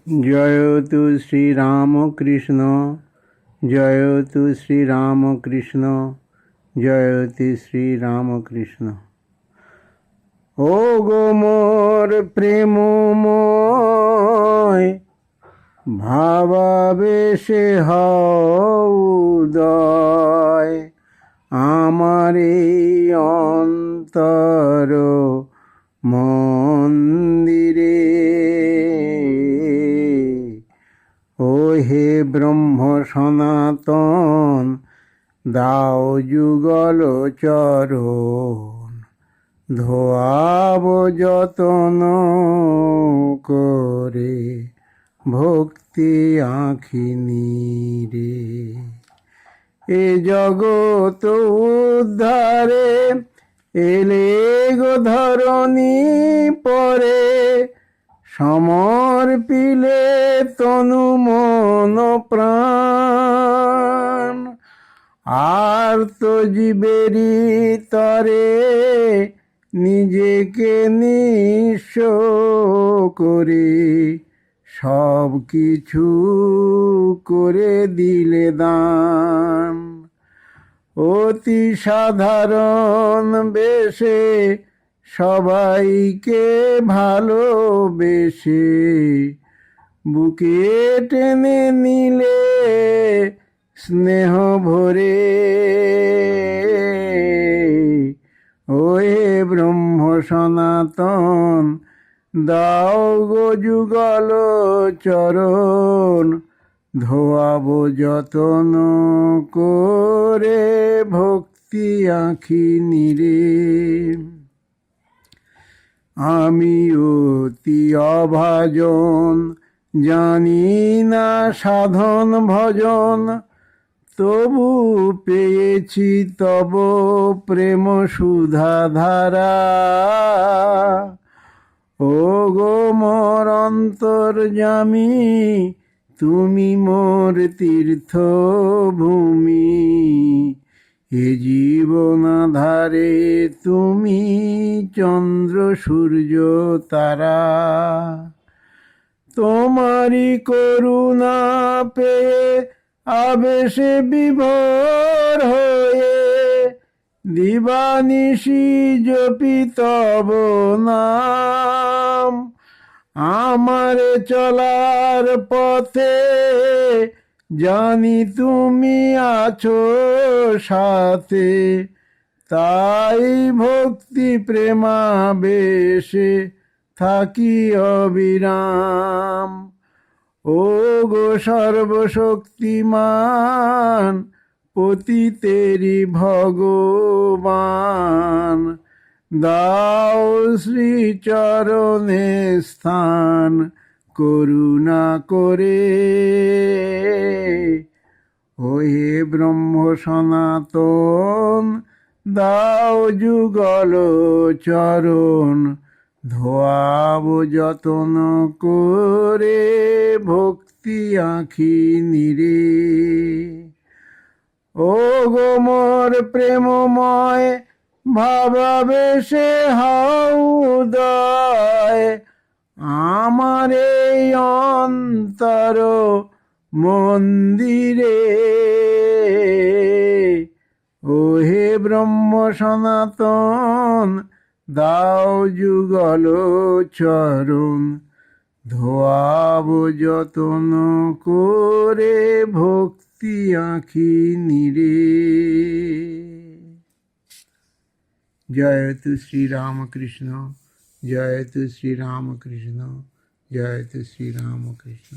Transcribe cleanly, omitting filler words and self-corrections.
জয়তু শ্রীরামকৃষ্ণ, জয়তু শ্রীরামকৃষ্ণ, জয়তু শ্রীরামকৃষ্ণ। ও গো মোর প্রেমময়, ভাবাবেশে হও উদয়, আমার এই অন্তর মন্দিরে। ও হে ব্রহ্ম সনাতন, দাও যুগল চরণ, ধোয়াব যতন করে ভক্তি আঁখি নীরে। এ জগৎ উদ্ধারে এলে গো ধরণী পরে, সমর্পিলে তনু মন প্রাণ। আর তো জীবেরই তরে নিজেকে নিঃস্ব করে, সব কিছু করে দিলে দান। অতি সাধারণ বেশে সবাইকে ভালোবেসে, বুকে টেনে নিলে স্নেহ ভরে। ও হে ব্রহ্ম সনাতন, দাও গো যুগল চরণ, ধোয়াব যতন করে ভক্তি আঁখি নীরে। আমি অতি অভাজন, জানি না সাধন ভজন, তবু পেয়েছি তব প্রেম সুধা ধারা। ও গো মোর অন্তর্যামী, তুমি মোর তীর্থ ভূমি, এ জীবনাধারে তুমি চন্দ্র সূর্য তারা। তোমারি করুণা পেয়ে আবেশে বিভোর হয়ে, দিবানিশি জপি তব নাম। আমার চলার পথে জানি তুমি আছো সাথে, তাই ভক্তি প্রেমাবেশে থাকি অবিরাম। ও গো সর্বশক্তিমান, পতিতেরি ভগবান, দাও শ্রীচরণে স্থান করুণা করে। ও হে ব্রহ্ম সনাতন, দাও যুগল চরণ, ধোয়াব যতন করে ভক্তি আঁখি নীরে। ও গো মোর প্রেমময়, ভাবাবেশে হও উদয়, আমার এই অন্তর মন্দিরে। ও হে ব্রহ্ম সনাতন, দাও যুগল চরণ, ধোয়াব যতন করে ভক্তি আঁখি নীরে। জয়তু শ্রীরামকৃষ্ণ, জয়তু শ্রীরামকৃষ্ণ, জয়তু শ্রীরামকৃষ্ণ।